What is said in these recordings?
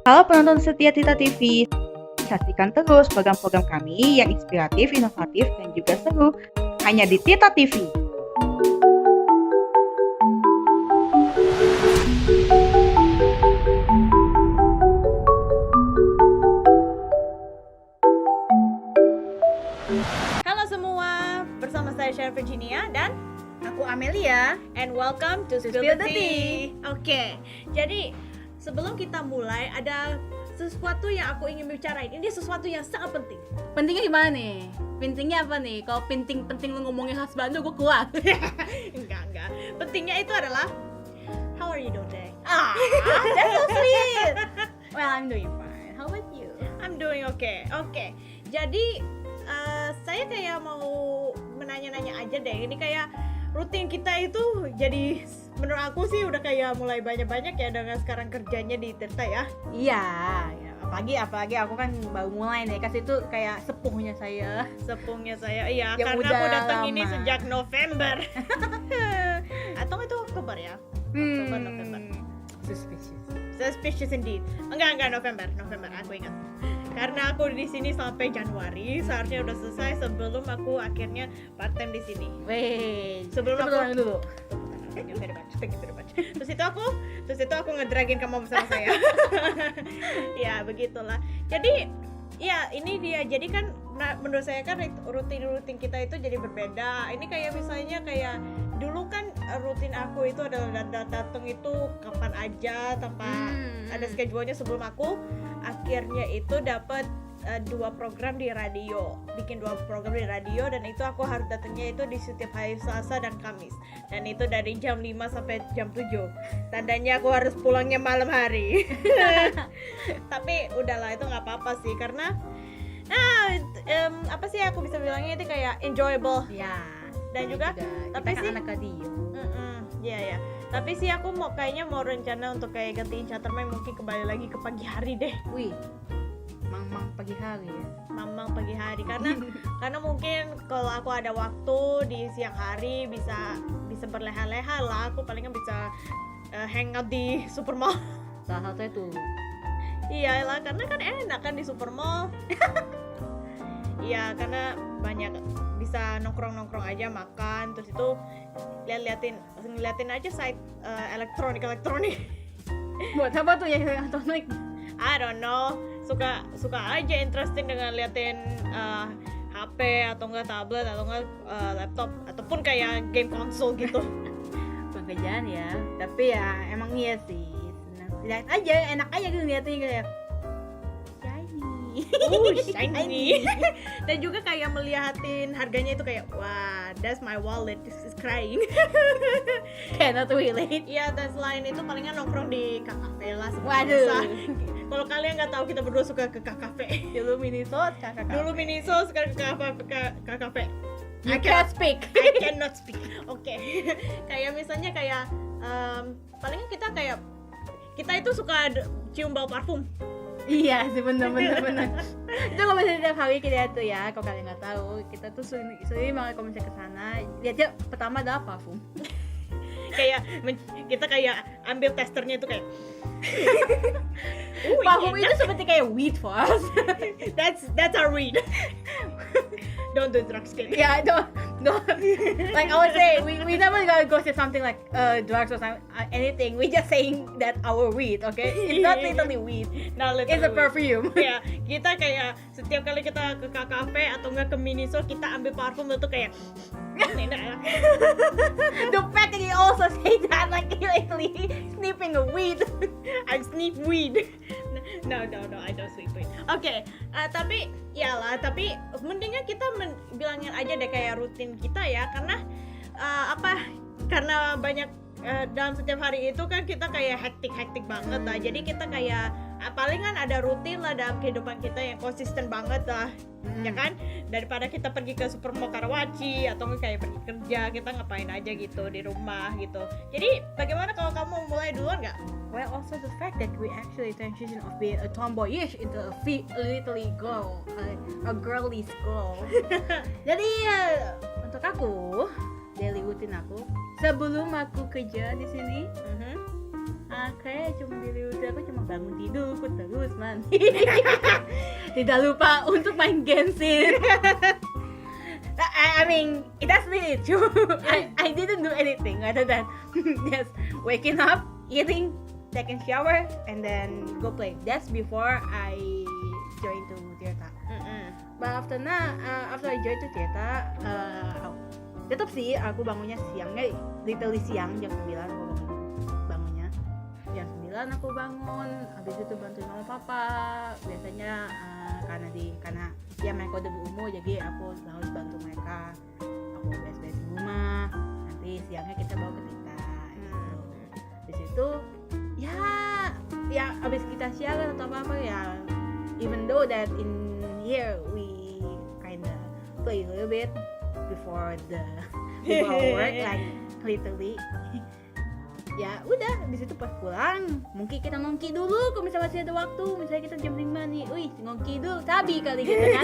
Halo penonton setia Tita TV, saksikan terus program-program kami yang inspiratif, inovatif, dan juga seru hanya di Tita TV. Halo semua, bersama saya Sharon Virginia dan Aku Amelia. and welcome to Spill Spill the the Tea. Oke, jadi sebelum kita mulai ada sesuatu yang aku ingin bicarain. Ini sesuatu yang sangat penting. Pentingnya gimana nih? Pentingnya apa nih? Kalau penting lu ngomongin khas Bandung, gue keluar. Enggak. Pentingnya itu adalah how are you doing today? That's so sweet. Well, I'm doing fine. How about you? I'm doing okay. Oke. Jadi saya kayak mau menanya-nanya aja deh. Ini kayak rutin kita itu jadi menurut aku sih udah kayak mulai banyak-banyak ya dengan sekarang kerjanya di Tirta ya. Iya, ya, apalagi aku kan baru mulai nih. Kasih itu kayak sepuhnya saya. Sepuhnya saya, iya, Yang karena udah aku datang ini lama. sejak November. Atau itu Oktober ya? Oktober, November. Suspicious indeed. Enggak November aku ingat. Karena aku di sini sampai Januari, seharusnya udah selesai sebelum aku akhirnya part time di sini. Weh, Sebelum tepuk tangan dulu. Thank you very much. Terus itu aku ngedragin kamu bersama saya. Ya begitulah. Jadi ya ini dia. Jadi kan menurut saya kan rutin kita itu jadi berbeda. Ini kayak misalnya kayak dulu kan rutin aku itu adalah datang itu kapan aja tanpa ada schedule-nya. Sebelum aku akhirnya itu dapat 2 program di radio, bikin 2 program di radio, dan itu aku harus datangnya itu di setiap hari Selasa dan Kamis, dan itu dari jam 5 sampai jam 7. Tandanya aku harus pulangnya malam hari. Tapi udahlah, itu nggak apa-apa sih, karena apa sih aku bisa bilangnya itu kayak enjoyable. Ya. Dan juga tapi tapi sih anak radio. ya. Tapi sih aku kayaknya mau rencana untuk kayak gantiin Chatterman, mungkin kembali lagi ke pagi hari deh. Wih, mang pagi hari ya. Mamang pagi hari, karena mungkin kalau aku ada waktu di siang hari bisa berleha-leha lah. Aku palingan bisa hangout di supermall. Salah satunya tuh. Iyalah, karena kan enak kan di supermall. Iya, karena banyak bisa nongkrong aja, makan, terus itu ngeliatin aja site elektronik. Buat apa tuh ya elektronik? I don't know, suka aja interesting dengan liatin HP atau enggak tablet atau enggak laptop ataupun kayak game konsol gitu. Pekerjaan ya, tapi ya emang iya sih, senang lihat aja, enak aja gitu liatin kayak Shiny. Dan juga kayak melihatin harganya itu kayak wah, that's my wallet, this is crying. cannot relate. Iya, dan selain itu palingan nongkrong di cafe lah. Waduh. Kalau kalian nggak tahu, kita berdua suka ke cafe. Dulu Miniso, kakak. Dulu Miniso, sekarang ke cafe. You can't speak. I cannot speak. Oke. Kayak misalnya kayak palingan kita itu suka cium bau parfum. Iya sih, bener. Itu kalau misalnya tiap hari kita tuh ya, kalau kalian nggak tahu, kita tuh sering banget kalau misalnya kesana, lihatnya pertama adalah parfum. Kayak kita kayak ambil testernya itu kayak Parfum itu seperti kayak weed for us. that's our weed. Don't do drugs, kid. Yeah, don't. Like I would say, we never gonna go to something like drugs or something, anything. We just saying that our weed, okay? It's not literally weed. Nah, It's a perfume. Ya, kita kayak setiap kali kita ke cafe atau enggak ke Miniso, kita ambil parfum itu kayak enak ya. The fact that you also say that like you actually sniffing a weed. I sniff weed. No, I don't sniff weed. Oke, tapi mendingan kita bilangin aja deh kayak rutin kita ya, karena karena banyak dalam setiap hari itu kan kita kayak hektik banget lah. Jadi kita kayak palingan ada rutin lah dalam kehidupan kita yang konsisten banget lah. Ya kan, daripada kita pergi ke supermall Karawaci atau kayak pergi kerja, kita ngapain aja gitu di rumah gitu. Jadi bagaimana kalau kamu mulai duluan nggak? Well, also the fact that we actually transition of being a tomboyish into a literally girl, a girlish girl. Jadi untuk aku, daily routine aku sebelum aku kerja di sini, Kayak cuma diri aku cuma bangun tidur terus mandi. Tidak lupa untuk main Genshin. I mean, that's really true. I didn't do anything other than just waking up, eating, taking shower, and then go play. That's before I joined to Tirta. But after I joined to Tirta, tetap sih aku bangunnya siangnya, literally siang jam 9 aku bangunnya. Jam 9 aku bangun, habis itu bantu mama papa. Biasanya karena ya mereka udah berumur, jadi aku harus bantu mereka. Aku beres-beres rumah, nanti siangnya kita bawa ke Tirta gitu. Di situ ya habis kita siaran atau apa ya, even though that in here we kinda play a little bit before our work, like literally. Ya udah, di situ pas pulang mungkin kita nongki dulu kalau misalnya masih ada waktu. Misalnya kita jam 5 nih, wih nongki dulu, sabi kali kita kan.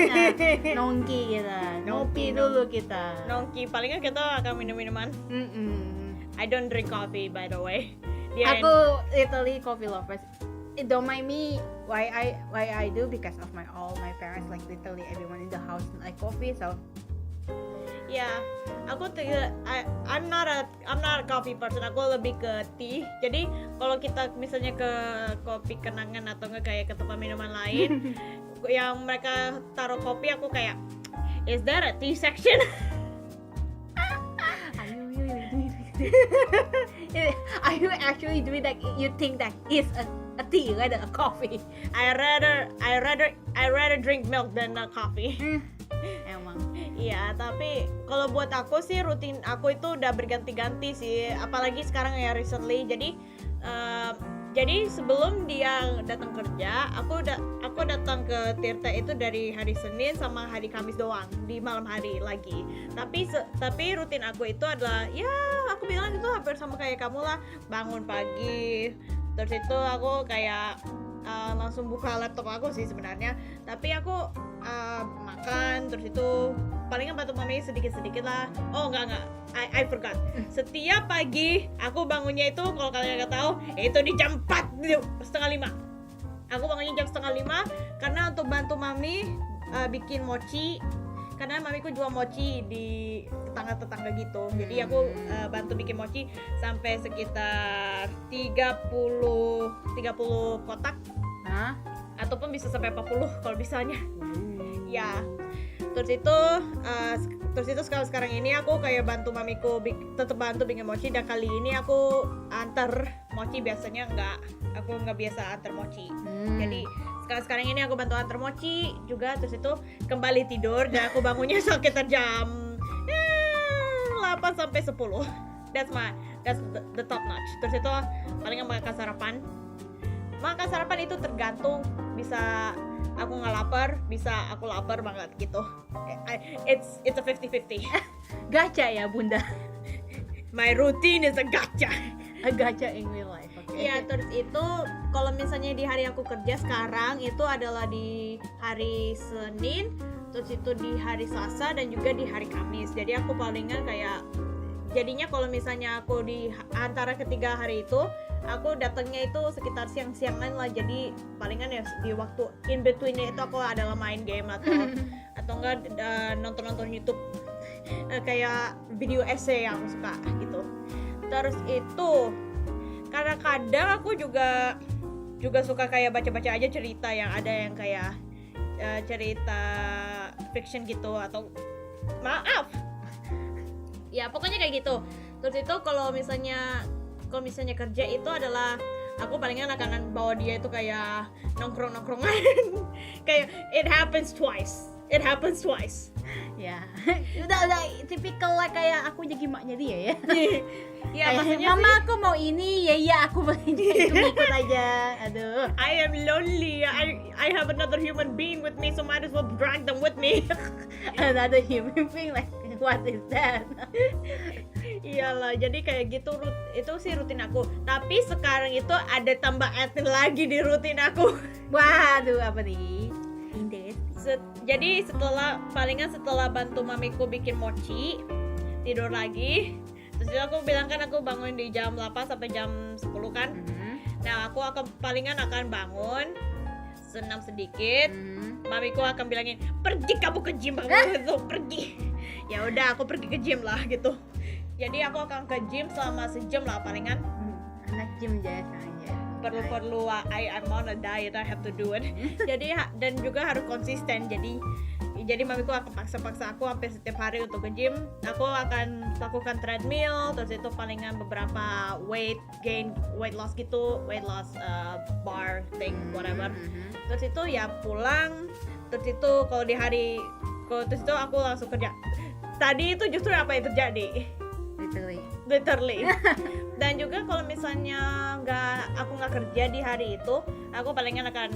Nongki kita, ngopi dulu kita. Nongki, palingan kita akan minum-minuman. I don't drink coffee by the way. Aku literally coffee lovers. It don't mind me why I do, because of all my parents, like literally everyone in the house like coffee, so Ya, aku I'm not a coffee person. Aku lebih ke tea. Jadi kalau kita misalnya ke kopi kenangan atau nggak kayak ke tempat minuman lain yang mereka taruh kopi, aku kayak, is there a tea section? Are you actually doing that? You think that is a tea rather a coffee? I rather drink milk than a coffee. Emang. Iya, tapi kalau buat aku sih rutin aku itu udah berganti-ganti sih, apalagi sekarang ya recently. Jadi sebelum dia datang kerja, aku datang ke Tirta itu dari hari Senin sama hari Kamis doang, di malam hari lagi. Tapi rutin aku itu adalah, ya aku bilang itu hampir sama kayak kamu lah, bangun pagi, terus itu aku kayak langsung buka laptop aku sih sebenarnya, tapi aku makan, terus itu palingan bantu mami sedikit-sedikit lah. Oh enggak, I forgot. Setiap pagi aku bangunnya itu, kalau kalian nggak tahu, itu di jam 4:30. Aku bangunnya jam 4:30 karena untuk bantu mami bikin mochi, karena mamiku jual mochi di tetangga-tetangga gitu. Jadi aku bantu bikin mochi sampai sekitar 30 kotak. Hah? Ataupun bisa sampai 40 kalau bisanya. Ya. Terus itu sekarang ini aku kayak bantu mamiku tetap bantu bikin mochi, dan kali ini aku antar mochi. Biasanya aku nggak biasa antar mochi. Jadi sekarang ini aku bantu antar mochi juga. Terus itu kembali tidur, dan aku bangunnya sekitar jam 8 sampai 10. That's the top notch. Terus itu paling makan sarapan. Makan sarapan itu tergantung, bisa aku nggak lapar, bisa aku lapar banget gitu. It's a 50-50. Gacha ya bunda. My routine is a gacha. A gacha in real life. Okay. Iya, terus itu kalau misalnya di hari aku kerja sekarang itu adalah di hari Senin, terus itu di hari Selasa, dan juga di hari Kamis. Jadi aku palingan kayak, jadinya kalau misalnya aku di antara ketiga hari itu, aku datangnya itu sekitar siang-siangan lah. Jadi palingan ya di waktu in betweennya itu aku adalah main game atau enggak nonton YouTube kayak video essay yang aku suka gitu. Terus itu kadang-kadang aku juga suka kayak baca-baca aja cerita yang ada yang kayak cerita fiction gitu, atau maaf ya pokoknya kayak gitu. Terus itu kalau misalnya kerja itu adalah aku palingan akan bawa dia itu kayak nongkrong-nongkrongan. Kayak it happens twice. Ya. udah tipikal lah, kayak aku jadi maknya dia ya. Ya maksudnya mama sih, aku mau ini, ya aku ikut aja. Aduh. I am lonely. I have another human being with me, so might as well drag them with me. Another human being, like what is that? Iyalah, jadi kayak gitu itu sih rutin aku. Tapi sekarang itu ada tambah admin lagi di rutin aku. Waduh, apa nih? Jadi setelah bantu mamiku bikin mochi, tidur lagi. Terus aku bilang kan aku bangun di jam 8 sampai jam 10 kan. Nah, aku akan palingan akan bangun, senam sedikit. Mamiku akan bilangin, pergi kamu ke gym, kamu itu pergi. Ya udah, aku pergi ke gym lah gitu. Jadi aku akan ke gym selama sejam lah palingan. Anak gym biasanya. Perlu I'm on a diet, I have to do it. Jadi dan juga harus konsisten. Jadi mamiku akan paksa aku sampai setiap hari untuk ke gym. Aku akan lakukan treadmill, terus itu palingan beberapa weight loss gitu, weight loss bar thing whatever. Terus itu ya pulang, terus itu terus itu aku langsung kerja. Tadi itu justru apa yang terjadi? Literally. Dan juga kalau misalnya aku nggak kerja di hari itu, aku palingan akan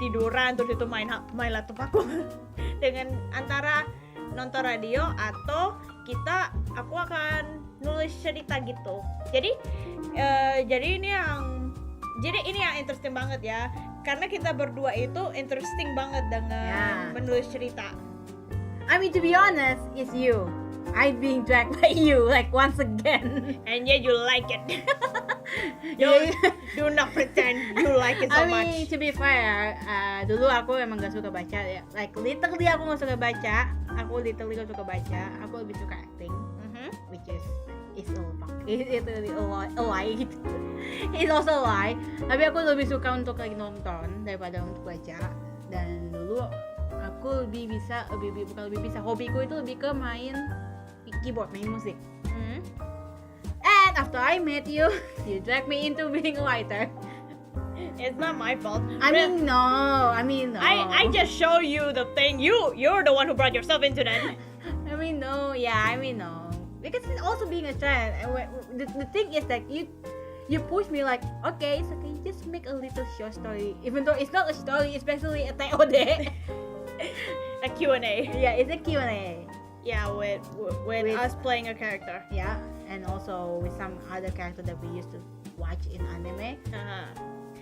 tiduran, terus itu main laptop aku dengan antara nonton radio atau aku akan nulis cerita gitu. Jadi ini yang interesting banget ya, karena kita berdua itu interesting banget dengan menulis cerita. I mean, to be honest, it's you. I'm being dragged by you, like once again. And yet you like it. Do not pretend you like it so I mean, much. to be fair, dulu aku emang gak suka baca ya. Like literally aku gak suka baca. Aku lebih suka acting, which is really a lie gitu. It's also a lie. Tapi aku lebih suka untuk lagi nonton daripada untuk baca. Dan dulu aku hobiku itu lebih ke main keyboard, main musik. And after I met you, you dragged me into being a writer. It's not my fault. I mean no. I just show you the thing. You're the one who brought yourself into that. I mean no. Because it's also being a trend. The thing is that you push me like, okay, it's okay, just make a little short story. Even though it's not a story, it's basically a TOD. A Q&A. Yeah, it's a Q&A. Yeah, with us playing a character. Yeah, and also with some other character that we used to watch in anime.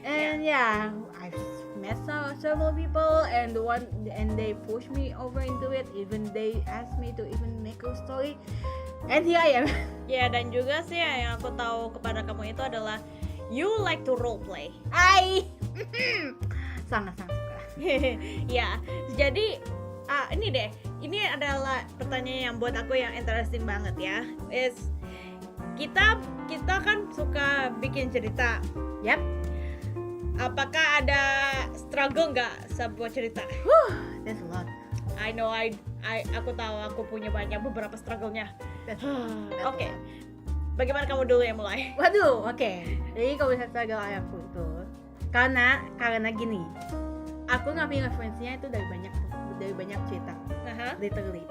And I've met several people, and they push me over into it. Even they asked me to even make a story, and here I am. Ya, dan juga sih yang aku tahu kepada kamu itu adalah you like to role play. Sangat suka. Ya, jadi ini adalah pertanyaan yang buat aku yang interesting banget ya. Kita kan suka bikin cerita. Yep. Apakah ada struggle nggak sebuah cerita? That's a lot. I know, aku tahu aku punya beberapa struggle-nya. Oke. Bagaimana kamu dulu yang mulai? Waduh, oke. Jadi kalau bisa struggle aku itu karena gini. Aku ngambil referensinya itu dari banyak cerita. Literally.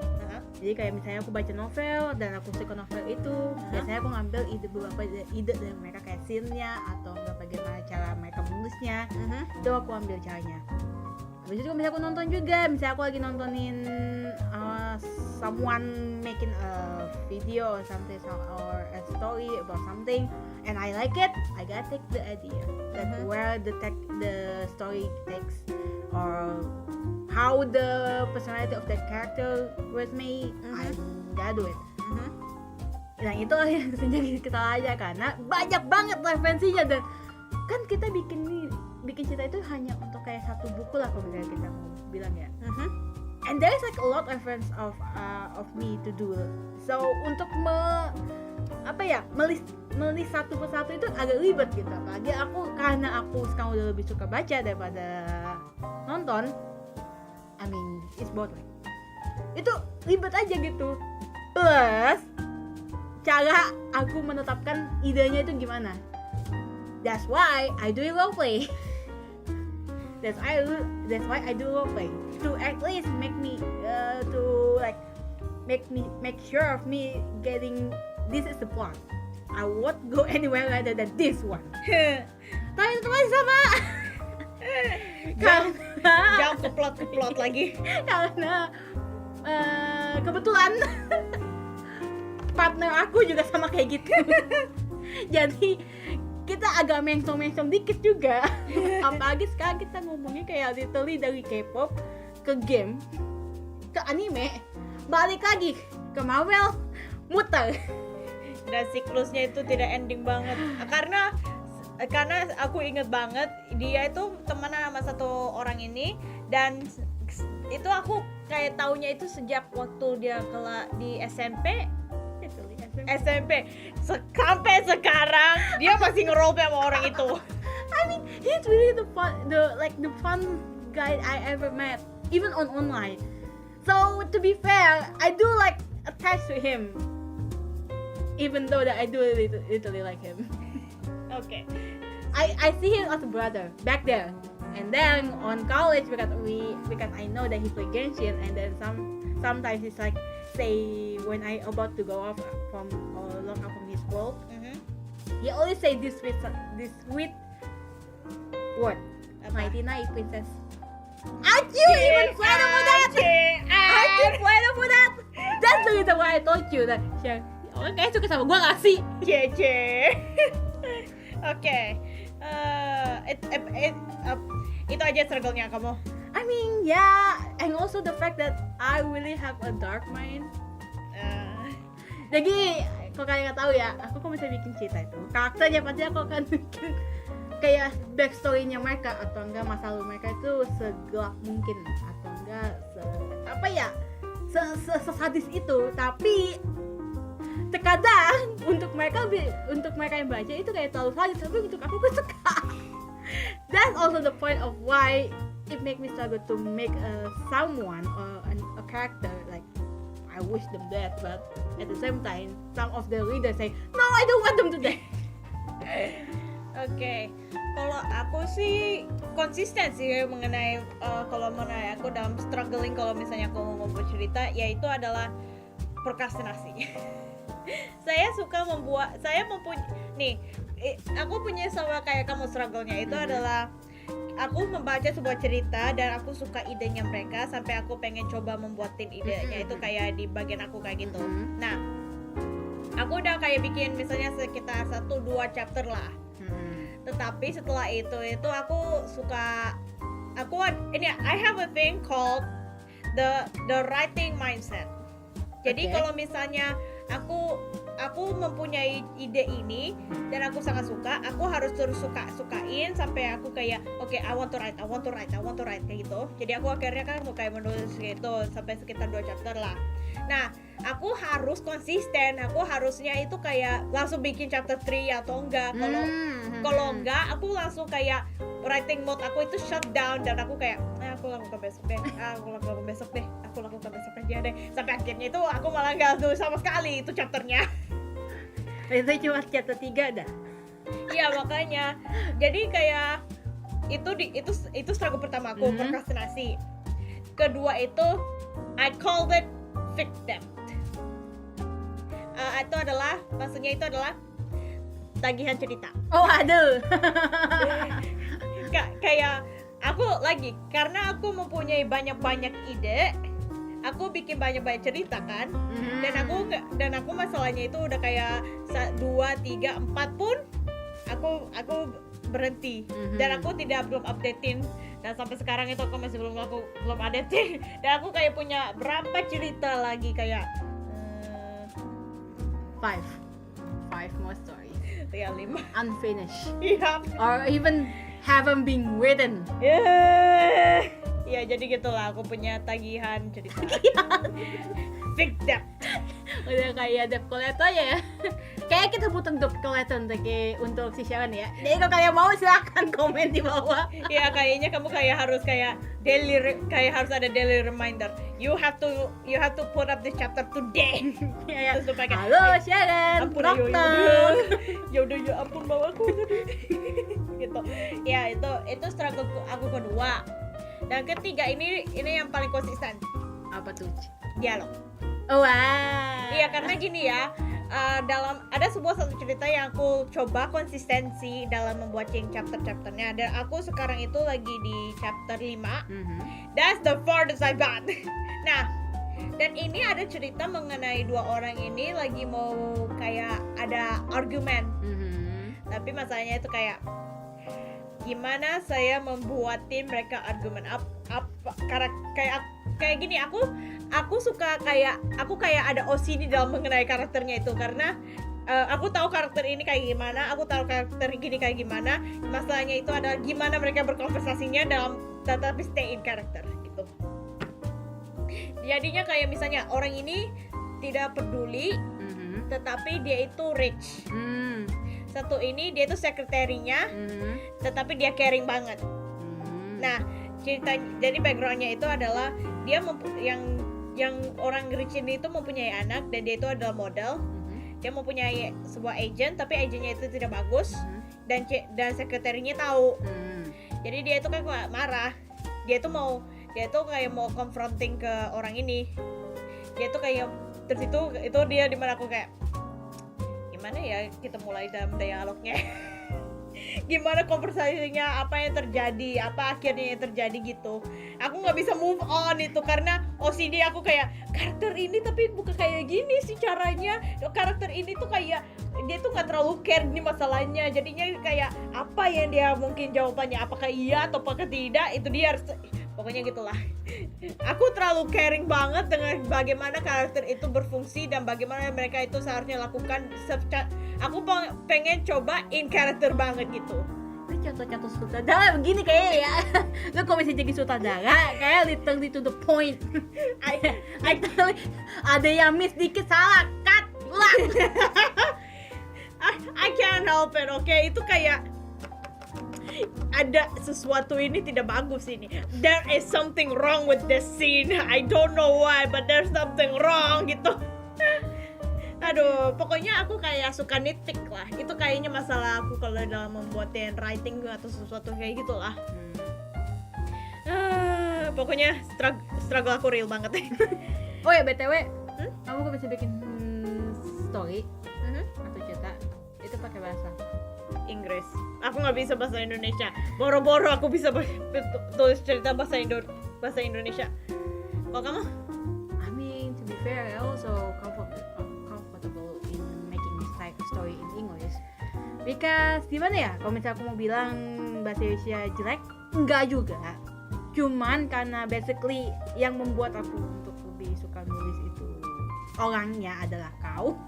Jadi kayak misalnya aku baca novel dan aku suka novel itu, biasanya aku ngambil beberapa ide dari mereka, kayak scene-nya atau bagaimana cara mereka menulisnya. Itu aku ambil caranya. Habis itu misalnya aku nonton juga, misalnya aku lagi nontonin someone making a video or something or a story about something and I like it, I gotta take the idea that where the story takes or how the personality of that character was made, I gotta do it. Nah itu yang sengaja kita aja karena banyak banget referensinya, dan kan kita bikin cerita itu hanya untuk kayak satu buku lah kalau misalnya kita mau bilang ya. And there is like a lot of reference of me to do. So untuk melis satu persatu itu agak ribet gitu. Apalagi karena aku sekarang udah lebih suka baca daripada nonton. I mean, it's both way. Itu ribet aja gitu. Plus cara aku menetapkan idenya itu gimana. That's why I do role play. That's why I do role play, to at least make sure of me getting this is the plot. I won't go anywhere rather than this one. Tapi itu masih sama. Jangan ke plot lagi. Karena kebetulan partner aku juga sama kayak gitu. Jadi kita agak mengsong dikit juga. Apalagi sekarang kita ngomongnya kayak literally dari K-pop ke game ke anime, balik lagi ke Marvel, muter. Dan siklusnya itu tidak ending banget. Karena karena aku inget banget dia itu temenan sama satu orang ini, dan itu aku kayak taunya itu sejak waktu dia di SMP. Sampai sekarang dia masih nge-roleplay sama orang itu. I mean, he's really the fun guy I ever met, even on online. So to be fair, I do like attach to him, even though that I do literally like him. Okay. I see him as a brother back there, and then on college because I know that he play Genshin, and then sometimes it's like, say when I about to go off from log out from his school, he always say this sweet word, Mighty Night Princess. Aren't you even flattered for that? Aren't you flattered for that? That's the reason why I told you that orang kayak suka sama gua gak sih? Cece. Oke. Itu aja struggle-nya kamu. I mean, yeah, and also the fact that I really have a dark mind. Jadi, kalau kalian nggak tahu ya, aku kalau misalnya bikin cerita itu, karakternya pasti aku akan bikin kayak backstory-nya mereka atau enggak masa lalu mereka itu segelap mungkin atau enggak sesadis itu. Tapi terkadang untuk mereka yang baca itu kayak terlalu sadis, tapi untuk aku suka. That's also the point of why it make me struggle to make someone or a character like I wish them death, but at the same time some of the readers say no, I don't want them to die. Oke. Kalau aku sih konsisten sih mengenai aku dalam struggling kalau misalnya aku mau membuat cerita, yaitu adalah prokrastinasi. Aku punya sama kayak kamu struggle-nya itu adalah aku membaca sebuah cerita dan aku suka idenya mereka sampai aku pengen coba membuatin idenya itu kayak di bagian aku kayak gitu. Nah, aku udah kayak bikin misalnya sekitar 1-2 chapter lah. Tetapi setelah itu aku suka I have a thing called the writing mindset. Jadi kalau misalnya aku mempunyai ide ini dan aku sangat suka, aku harus terus sukain sampai aku kayak I want to write kayak gitu. Jadi aku akhirnya kan mau kayak menulis gitu sampai sekitar 2 chapter lah. Nah, aku harus konsisten, aku harusnya itu kayak langsung bikin chapter 3 atau enggak. Kalau enggak, aku langsung kayak writing mode aku itu shut down dan aku kayak aku lakukan besok aja deh. Sampai akhirnya itu aku malah enggak tuh sama sekali itu chapternya. Itu cuma chapter 3 dah. Iya, makanya. Jadi kayak itu struggle pertama aku, prokrastinasi. Kedua itu I called it fix debt. Maksudnya itu adalah tagihan cerita. Oh, aduh. Kayak aku lagi karena aku mempunyai banyak ide, aku bikin banyak cerita kan. Dan aku masalahnya itu udah kayak 2, 3, 4 pun aku berhenti dan aku belum updatein, dan sampai sekarang itu aku masih belum updatein. Dan aku kayak punya berapa cerita lagi kayak 5 more stories. Ya 5 unfinished. Iya. Or even haven't been written. Ya jadi gitulah aku punya tagihan cerita. Fix debt. Udah kayak debt collector ya. Kayak kita butuh debt collector untuk si Sharon ya. Jadi kalau kalian mau silahkan komen di bawah. Ya kayaknya kamu harus harus ada daily reminder. You have to put up this chapter today. Ya. Supaya Halo Sharon, dokter. Ya ampun bawaku. Gitu. Ya itu struggle aku kedua. Dan ketiga ini yang paling konsisten. Apa tuh? Dialog. Oh, wow. Iya, karena gini ya, ada satu cerita yang aku coba konsistensi dalam membuat chapter-chapternya, dan aku sekarang itu lagi di chapter 5. That's the farthest I got. Nah, dan ini ada cerita mengenai 2 orang ini lagi mau kayak ada argumen. Tapi masalahnya itu kayak gimana saya membuatin mereka argumen kayak gini. Aku suka kayak ada OCD dalam mengenai karakternya itu, karena aku tahu karakter ini kayak gimana, aku tahu karakter gini kayak gimana. Masalahnya itu adalah gimana mereka berkonversasinya dalam tetapi stay in karakter gitu. Jadinya kayak misalnya orang ini tidak peduli, tetapi dia itu rich. Satu ini dia itu sekretarinya, tetapi dia caring banget. Nah, cerita jadi backgroundnya itu adalah dia yang orang rich ini itu mempunyai anak dan dia itu adalah model. Dia mempunyai sebuah agent, tapi agentnya itu tidak bagus, dan sekretarinya tahu. Jadi dia itu kan marah. Dia tuh kayak mau confronting ke orang ini. Dia tuh kayak terus itu dia di mana aku kayak gimana ya kita mulai dalam dialognya. Gimana konversasinya, apa yang terjadi, apa akhirnya yang terjadi gitu. Aku nggak bisa move on itu karena OCD aku kayak karakter ini tapi bukan kayak gini sih caranya. Karakter ini tuh kayak dia tuh nggak terlalu care nih masalahnya. Jadinya kayak apa yang dia mungkin jawabannya apakah iya atau apakah tidak, itu dia harus pokoknya gitulah. Aku terlalu caring banget dengan bagaimana karakter itu berfungsi dan bagaimana mereka itu seharusnya lakukan. Aku pengen coba in karakter banget gitu. Itu contoh-contoh sutradara begini kayak ya. Lu kalau misalnya jadi sutradara kayak literally to the point. Literally ada yang miss dikit salah cut ulang. I can't help it, okay? Itu kayak ada sesuatu ini tidak bagus ini. There is something wrong with this scene. I don't know why, but there's something wrong gitu. Aduh, pokoknya aku kayak suka nitpick lah. Itu kayaknya masalah aku kalau dalam membuatin writing atau sesuatu kayak gitulah. Pokoknya struggle aku real banget. Oh ya BTW, kamu kok bisa bikin story atau cerita itu pakai bahasa Inggris. Aku nggak bisa bahasa Indonesia. Boro-boro aku bisa tulis cerita bahasa Indonesia. Kalau kamu? I mean, to be fair, I also comfortable in making this type of story in English. Because gimana ya, kalau misalnya aku mau bilang bahasa Indonesia jelek, enggak juga. Cuman karena basically yang membuat aku untuk lebih suka nulis itu orangnya adalah kau.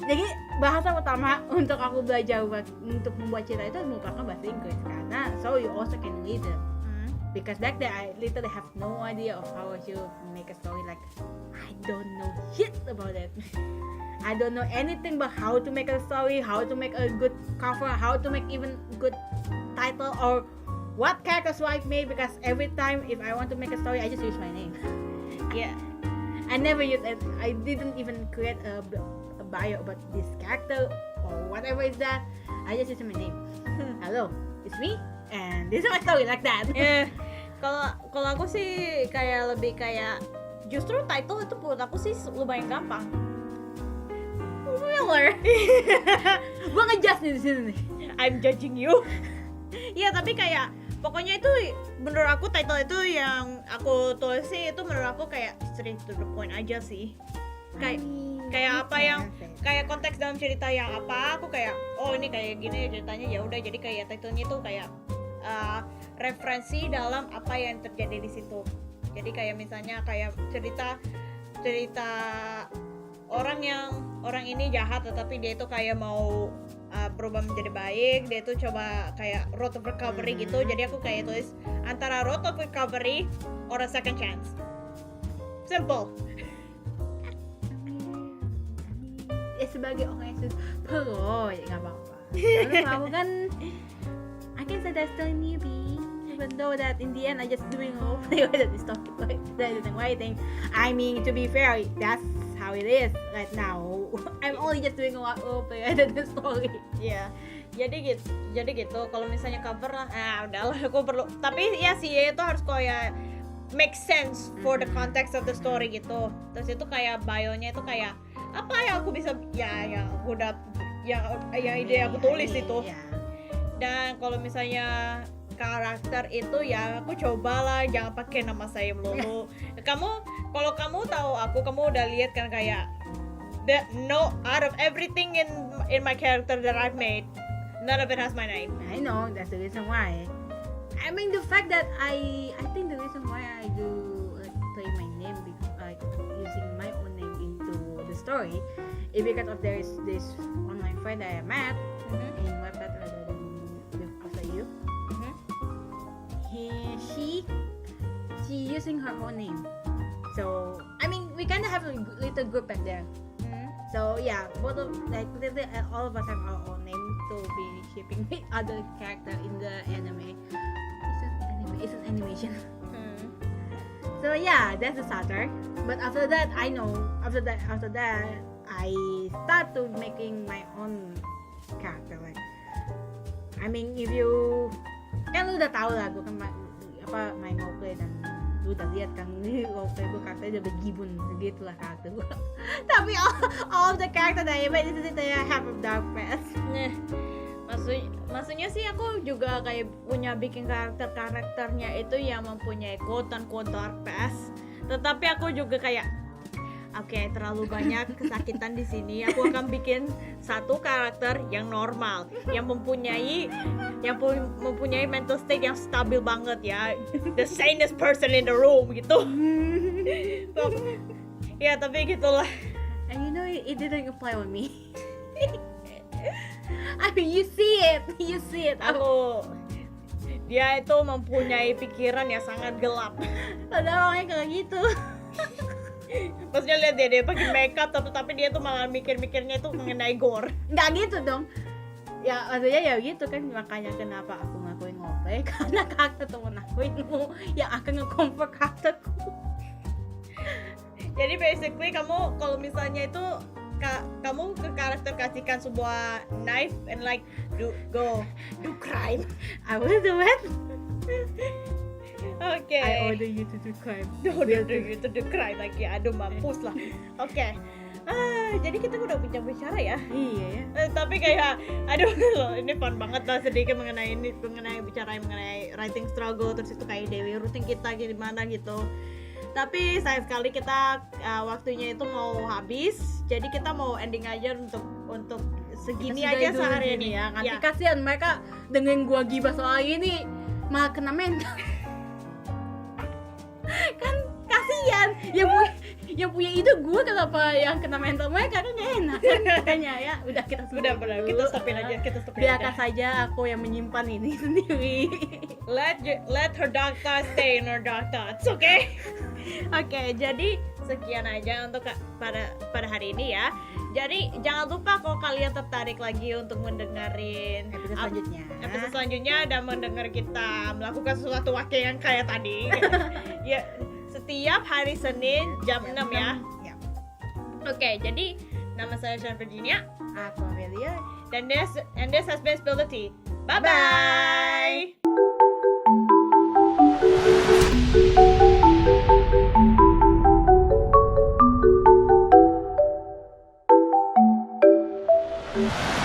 Jadi bahasa utama untuk aku belajar untuk membuat cerita itu merupakan bahasa Inggris karena so you also can read it. Because back then I literally have no idea of how I should make a story. Like I don't know shit about it. I don't know anything about how to make a story, how to make a good cover, how to make even good title or what characters I make. Because every time if I want to make a story, I just use my name. Yeah. I never use it. I didn't even create a bio about this character or whatever is that. I just use my name. Hello, it's me and this is my story like that. Kalau aku sih kayak lebih kayak justru title itu buat aku sih lumayan gampang. Miller. Gua ngejudge nih di sini nih. I'm judging you. Iya, tapi kayak pokoknya itu menurut aku title itu yang aku tulis sih itu menurut aku kayak straight to the point aja sih. Kayak apa yang kayak konteks dalam cerita yang apa aku kayak oh ini kayak gini ceritanya ya udah jadi kayak titlenya itu kayak referensi dalam apa yang terjadi di situ. Jadi kayak misalnya kayak cerita orang ini jahat tetapi dia itu kayak mau berubah menjadi baik, dia itu coba kayak road of recovery gitu. Jadi aku kayak tulis antara road of recovery or a second chance. Simple. Ya sebagai orang yang pro ya nggak apa-apa. Lalu kamu kan I can say that's still a newbie even though that in the end I just doing a role play with this topic like that isn't writing. I mean to be fair that's how it is right now. I'm only just doing a role play with the story. Iya. Jadi gitu. Kalau misalnya cover lah, udahlah aku perlu. Tapi ya sih itu harus kayak make sense for the context of the story gitu. Terus itu kayak bio-nya itu kayak apa yang aku bisa yang udah yang ide aku tulis itu. Dan kalau misalnya karakter itu ya aku cobalah jangan pakai nama saya melulu. Kalau kamu tahu aku, kamu udah lihat kan kayak out of everything in my character that I've made, none of it has my name. I know that's the reason why. I mean the fact that I think the reason why I do play my name like using my own name into the story is because of there is this online friend that I met in Wattpad rather than with After You. Mhm. She using her own name. So I mean we kind of have a little group back there. So yeah, both of literally all of us have our own name to be shipping with other character in the anime. It's an animation. So yeah, that's the starter. But after that, I know after that I start to making my own character. Like, I mean, if you kan lu udah tahu lah, gue kan main roleplay dan lu udah lihat kan roleplay gue karakternya udah gibun gitu lah karakter gue. Tapi all of the character that I made itu saya have a dark past. Nah, maksudnya sih aku juga kayak punya bikin karakternya itu yang mempunyai quote unquote dark past. Tetapi aku juga kayak oke, terlalu banyak kesakitan di sini. Aku akan bikin satu karakter yang normal, yang mempunyai mental state yang stabil banget ya. The sanest person in the room gitu. So, ya tapi gitulah. And you know it didn't apply on me. I mean you see it. Dia itu mempunyai pikiran yang sangat gelap. Padahal orangnya kayak gitu. Maksudnya lihat dia pakai makeup tapi dia tuh malah mikirnya itu mengenai gore. Nggak gitu dong. Ya maksudnya ya gitu kan, makanya kenapa aku ngakuin ngope karena karakter temen aku itu yang akan nge-comfort karakterku. Jadi basically kamu kalau misalnya itu kamu ke karakter kasihkan sebuah knife and like do crime. I will do it. Oke. I order you to do crime. Order you to do crime lagi. Aduh mampus lah. Oke. Jadi kita udah bicara ya. Iya ya. Tapi kayak aduh loh, ini fun banget lah sedikit mengenai bicara mengenai writing struggle, terus itu kayak daily routine kita gimana gitu. Tapi sayang sekali kita waktunya itu mau habis. Jadi kita mau ending aja untuk segini aja sehari ini ya. Nanti kasihan mereka dengerin gua gibah soal ini malah kena mental. Kan kasihan yang punya ide gue, kenapa yang kena mental mereka kan gak enak kan. Makanya ya udah kita stopin aja. Biarkan saja aku yang menyimpan ini sendiri. Let her dark thoughts stay in her dark thoughts, okay? Oke, jadi sekian aja untuk pada hari ini ya. Jadi jangan lupa kalau kalian tertarik lagi untuk mendengarin episode selanjutnya dan mendengar kita melakukan sesuatu wakil yang kayak tadi. Ya, setiap hari Senin jam 6 ya. Oke, jadi nama saya Sean Virginia. Aku Amelia. And this has been Spill the Tea. Bye-bye.